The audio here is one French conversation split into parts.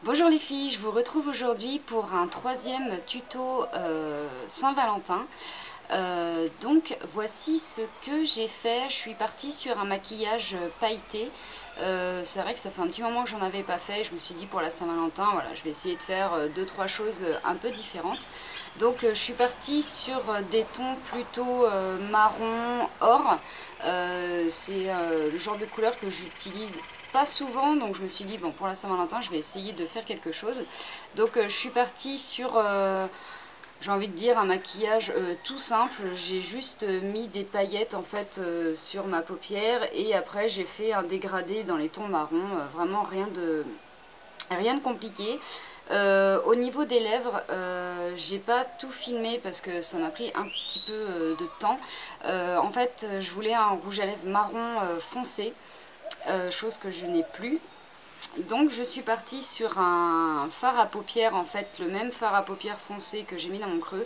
Bonjour les filles, je vous retrouve aujourd'hui pour un troisième tuto Saint-Valentin. Donc voici ce que j'ai fait. Je suis partie sur un maquillage pailleté. C'est vrai que ça fait un petit moment que j'en avais pas fait. Je me suis dit pour la Saint-Valentin, voilà, je vais essayer de faire deux trois choses un peu différentes. Donc je suis partie sur des tons plutôt marron or. C'est le genre de couleur que j'utilise pas souvent, donc je me suis dit bon, pour la Saint-Valentin je vais essayer de faire quelque chose. Donc je suis partie sur j'ai envie de dire un maquillage tout simple. J'ai juste mis des paillettes en fait sur ma paupière et après j'ai fait un dégradé dans les tons marrons. Vraiment rien de compliqué. Au niveau des lèvres, j'ai pas tout filmé parce que ça m'a pris un petit peu de temps. En fait, je voulais un rouge à lèvres marron foncé, chose que je n'ai plus. Donc je suis partie sur un fard à paupières, en fait le même fard à paupières foncé que j'ai mis dans mon creux.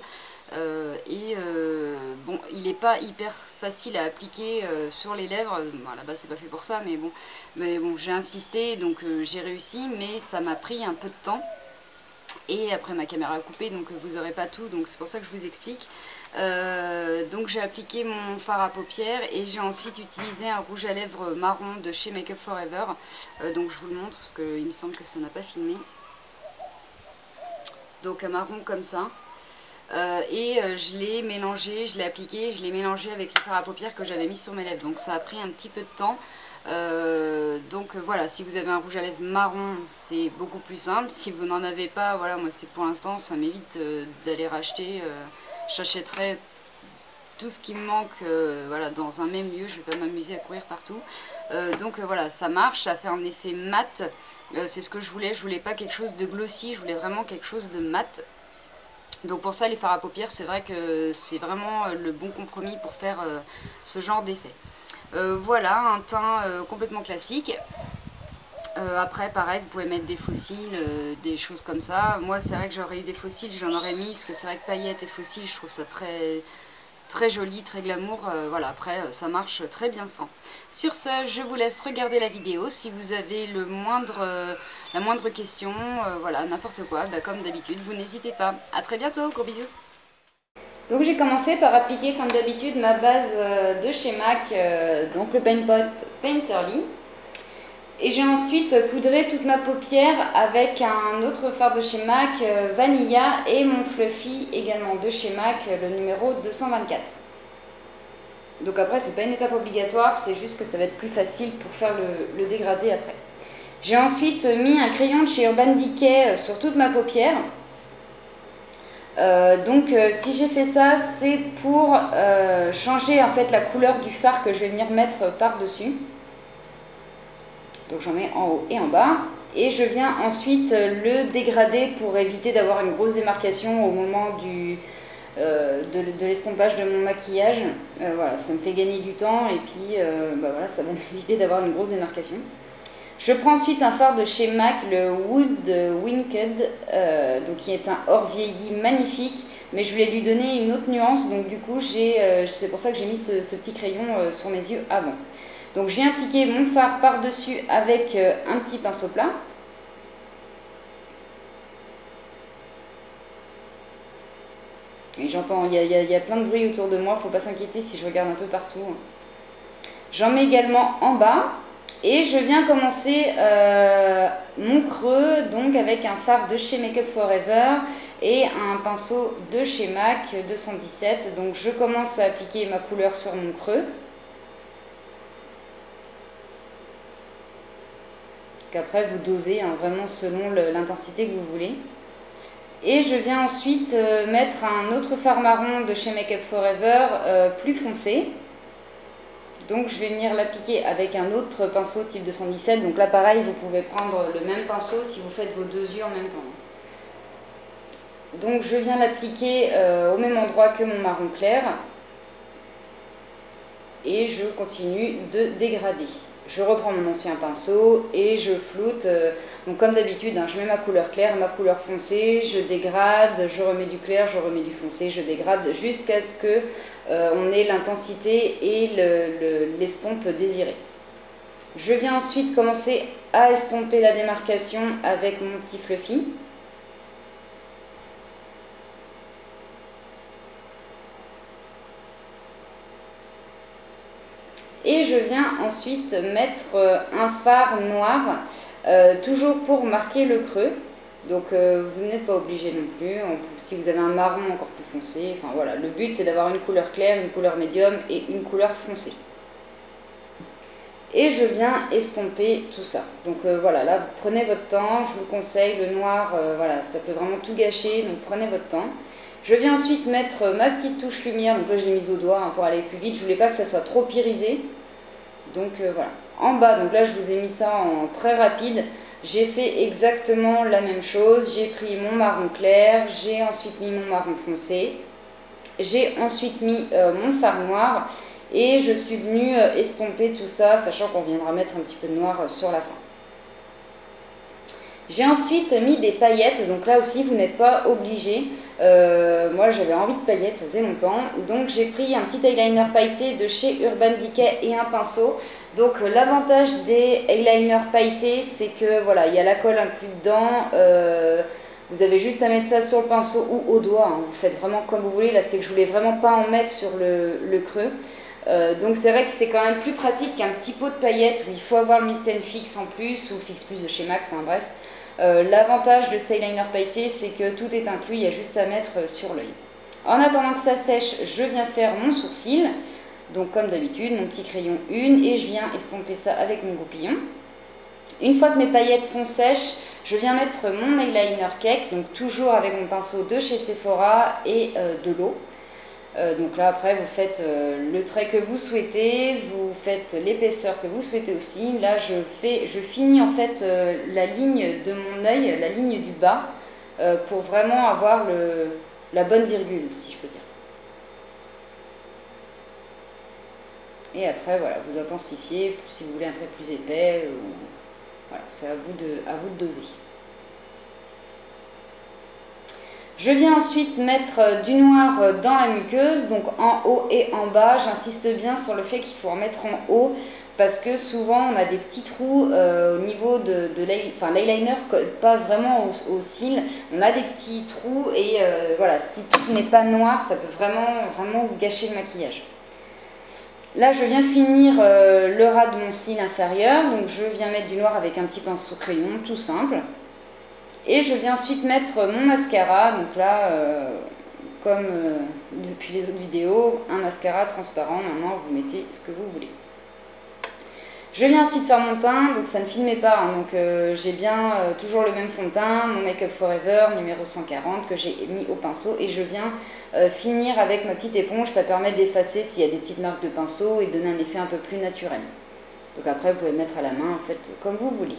Bon, il n'est pas hyper facile à appliquer sur les lèvres. Bon, là-bas c'est pas fait pour ça, mais bon j'ai insisté, donc j'ai réussi, mais ça m'a pris un peu de temps. Et après ma caméra a coupé, donc vous aurez pas tout, donc c'est pour ça que je vous explique. Donc j'ai appliqué mon fard à paupières et j'ai ensuite utilisé un rouge à lèvres marron de chez Make Up For Ever. Donc je vous le montre parce qu'il me semble que ça n'a pas filmé. Donc un marron comme ça. Je l'ai mélangé, je l'ai appliqué, je l'ai mélangé avec le fard à paupières que j'avais mis sur mes lèvres. Donc ça a pris un petit peu de temps. Voilà, si vous avez un rouge à lèvres marron, c'est beaucoup plus simple. Si vous n'en avez pas, voilà, moi c'est pour l'instant, ça m'évite d'aller racheter. J'achèterai tout ce qui me manque voilà, dans un même lieu, je ne vais pas m'amuser à courir partout. Voilà, ça marche, ça fait un effet mat. C'est ce que je voulais pas quelque chose de glossy, je voulais vraiment quelque chose de mat. Donc pour ça, les fards à paupières, c'est vrai que c'est vraiment le bon compromis pour faire ce genre d'effet. Voilà, un teint complètement classique. Après, pareil, vous pouvez mettre des fossiles, des choses comme ça. Moi, c'est vrai que j'aurais eu des fossiles, j'en aurais mis, parce que c'est vrai que paillettes et fossiles, je trouve ça très joli, très glamour. Voilà, après, ça marche très bien sans. Sur ce, je vous laisse regarder la vidéo. Si vous avez la moindre question, voilà, n'importe quoi, bah, comme d'habitude, vous n'hésitez pas. A très bientôt, gros bisous. Donc j'ai commencé par appliquer comme d'habitude ma base de chez MAC, donc le Paint Pot Painterly. Et j'ai ensuite poudré toute ma paupière avec un autre fard de chez MAC, Vanilla, et mon Fluffy également de chez MAC, le numéro 224. Donc après c'est pas une étape obligatoire, c'est juste que ça va être plus facile pour faire le dégradé après. J'ai ensuite mis un crayon de chez Urban Decay sur toute ma paupière. Si j'ai fait ça, c'est pour changer en fait la couleur du fard que je vais venir mettre par-dessus. Donc j'en mets en haut et en bas. Et je viens ensuite le dégrader pour éviter d'avoir une grosse démarcation au moment de l'estompage de mon maquillage. Voilà, ça me fait gagner du temps et puis voilà, ça va m'éviter d'avoir une grosse démarcation. Je prends ensuite un fard de chez MAC, le Wood Winked, qui est un or vieilli magnifique, mais je voulais lui donner une autre nuance, donc du coup c'est pour ça que j'ai mis ce petit crayon sur mes yeux avant. Donc je viens appliquer mon fard par-dessus avec un petit pinceau plat. Et j'entends, il y a plein de bruit autour de moi, faut pas s'inquiéter si je regarde un peu partout. J'en mets également en bas. Et je viens commencer mon creux donc avec un fard de chez Make Up For Ever et un pinceau de chez MAC 217. Donc je commence à appliquer ma couleur sur mon creux. Qu'après vous dosez hein, vraiment selon l'intensité que vous voulez. Et je viens ensuite mettre un autre fard marron de chez Make Up For Ever plus foncé. Donc je vais venir l'appliquer avec un autre pinceau type 217. Donc là pareil, vous pouvez prendre le même pinceau si vous faites vos deux yeux en même temps. Donc je viens l'appliquer au même endroit que mon marron clair. Et je continue de dégrader. Je reprends mon ancien pinceau et je floute. Donc comme d'habitude, hein, je mets ma couleur claire, ma couleur foncée, je dégrade, je remets du clair, je remets du foncé, je dégrade jusqu'à ce que on ait l'intensité et l'estompe désirée. Je viens ensuite commencer à estomper la démarcation avec mon petit fluffy. Et je viens ensuite mettre un fard noir, toujours pour marquer le creux. Donc vous n'êtes pas obligé non plus, si vous avez un marron encore plus foncé, enfin voilà, le but c'est d'avoir une couleur claire, une couleur médium et une couleur foncée. Et je viens estomper tout ça. Donc voilà, là vous prenez votre temps, je vous conseille, le noir, voilà, ça peut vraiment tout gâcher, donc prenez votre temps. Je viens ensuite mettre ma petite touche lumière, donc là je l'ai mise au doigt hein, pour aller plus vite, je voulais pas que ça soit trop irisé. Donc voilà, en bas, donc là je vous ai mis ça en très rapide. J'ai fait exactement la même chose, j'ai pris mon marron clair, j'ai ensuite mis mon marron foncé, j'ai ensuite mis mon fard noir et je suis venue estomper tout ça, sachant qu'on viendra mettre un petit peu de noir sur la fin. J'ai ensuite mis des paillettes, donc là aussi vous n'êtes pas obligé. Moi j'avais envie de paillettes, ça faisait longtemps, donc j'ai pris un petit eyeliner pailleté de chez Urban Decay et un pinceau. Donc l'avantage des eyeliners pailletés, c'est que voilà, il y a la colle inclus dedans, vous avez juste à mettre ça sur le pinceau ou au doigt, hein. Vous faites vraiment comme vous voulez, là c'est que je voulais vraiment pas en mettre sur le creux. Donc c'est vrai que c'est quand même plus pratique qu'un petit pot de paillettes où il faut avoir le Mist & Fix en plus, ou Fix Plus de chez MAC, enfin bref. L'avantage de ces eyeliners pailletés, c'est que tout est inclus, il y a juste à mettre sur l'œil. En attendant que ça sèche, je viens faire mon sourcil. Donc comme d'habitude, mon petit crayon une et je viens estomper ça avec mon goupillon. Une fois que mes paillettes sont sèches, je viens mettre mon eyeliner cake, donc toujours avec mon pinceau de chez Sephora et de l'eau. Donc là après vous faites le trait que vous souhaitez, vous faites l'épaisseur que vous souhaitez aussi. Là je finis en fait la ligne de mon œil, la ligne du bas, pour vraiment avoir la bonne virgule, si je peux dire. Et après, voilà, vous intensifiez si vous voulez un trait plus épais. Voilà, c'est à vous de doser. Je viens ensuite mettre du noir dans la muqueuse, donc en haut et en bas. J'insiste bien sur le fait qu'il faut en mettre en haut parce que souvent on a des petits trous au niveau de l'eyeliner ne colle pas vraiment au cils. On a des petits trous et voilà, si tout n'est pas noir, ça peut vraiment gâcher le maquillage. Là, je viens finir le ras de mon cil inférieur, donc je viens mettre du noir avec un petit pinceau crayon, tout simple. Et je viens ensuite mettre mon mascara, donc là, comme depuis les autres vidéos, un mascara transparent, maintenant vous mettez ce que vous voulez. Je viens ensuite faire mon teint, donc ça ne filmait pas, hein, donc j'ai bien toujours le même fond de teint, mon Make Up Forever numéro 140 que j'ai mis au pinceau et je viens finir avec ma petite éponge, ça permet d'effacer s'il y a des petites marques de pinceau et de donner un effet un peu plus naturel. Donc après vous pouvez mettre à la main en fait comme vous voulez.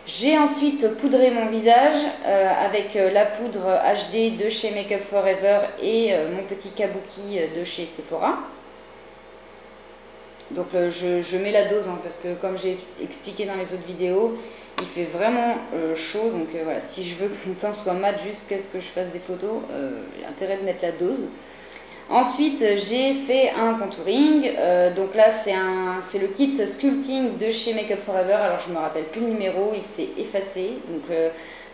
J'ai ensuite poudré mon visage avec la poudre HD de chez Make Up Forever et mon petit kabuki de chez Sephora. Donc je mets la dose hein, parce que comme j'ai expliqué dans les autres vidéos, il fait vraiment chaud. Donc voilà, si je veux que mon teint soit mat jusqu'à ce que je fasse des photos, j'ai intérêt de mettre la dose. Ensuite, j'ai fait un contouring. Donc là, c'est le kit Sculpting de chez Make Up Forever. Alors je ne me rappelle plus le numéro, il s'est effacé. Donc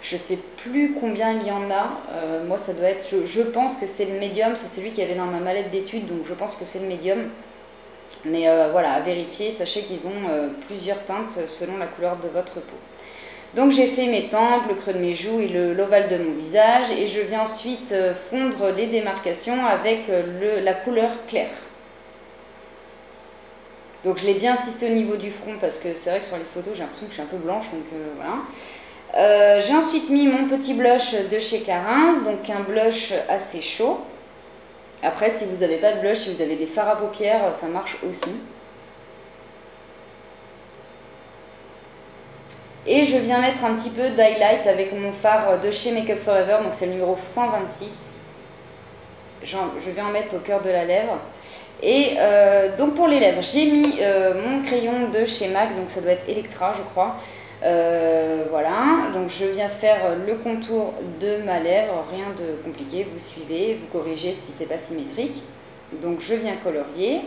je ne sais plus combien il y en a. Moi, ça doit être, je pense que c'est le médium. C'est celui qu'il y avait dans ma mallette d'études. Donc je pense que c'est le médium. Mais voilà, à vérifier, sachez qu'ils ont plusieurs teintes selon la couleur de votre peau. Donc j'ai fait mes tempes, le creux de mes joues et l'ovale de mon visage. Et je viens ensuite fondre les démarcations avec la couleur claire. Donc je l'ai bien insisté au niveau du front parce que c'est vrai que sur les photos j'ai l'impression que je suis un peu blanche. Donc voilà. J'ai ensuite mis mon petit blush de chez Clarins, donc un blush assez chaud. Après, si vous n'avez pas de blush, si vous avez des fards à paupières, ça marche aussi. Et je viens mettre un petit peu d'highlight avec mon fard de chez Make Up Forever, donc c'est le numéro 126. Je vais en mettre au cœur de la lèvre. Et donc pour les lèvres, j'ai mis mon crayon de chez MAC, donc ça doit être Electra je crois. Voilà, donc je viens faire le contour de ma lèvre, rien de compliqué, vous suivez, vous corrigez si c'est pas symétrique. Donc je viens colorier.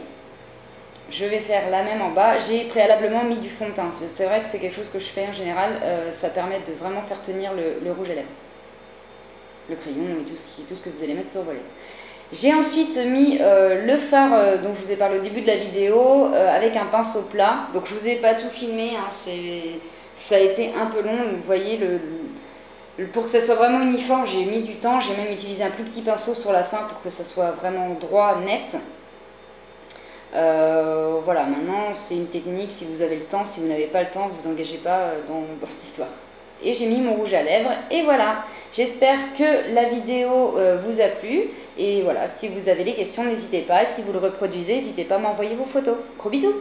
je vais faire la même en bas. J'ai préalablement mis du fond de teint. C'est vrai que c'est quelque chose que je fais en général. Ça permet de vraiment faire tenir le rouge à lèvres. Le crayon et tout ce que vous allez mettre sur vos lèvres. J'ai ensuite mis le fard dont je vous ai parlé au début de la vidéo avec un pinceau plat. Donc je vous ai pas tout filmé, hein, ça a été un peu long. Vous voyez, pour que ça soit vraiment uniforme, j'ai mis du temps. J'ai même utilisé un plus petit pinceau sur la fin pour que ça soit vraiment droit, net. Voilà, maintenant c'est une technique, si vous avez le temps, si vous n'avez pas le temps, vous engagez pas dans cette histoire. Et j'ai mis mon rouge à lèvres, et voilà, j'espère que la vidéo vous a plu, et voilà, si vous avez des questions, n'hésitez pas, si vous le reproduisez, n'hésitez pas à m'envoyer vos photos. Gros bisous!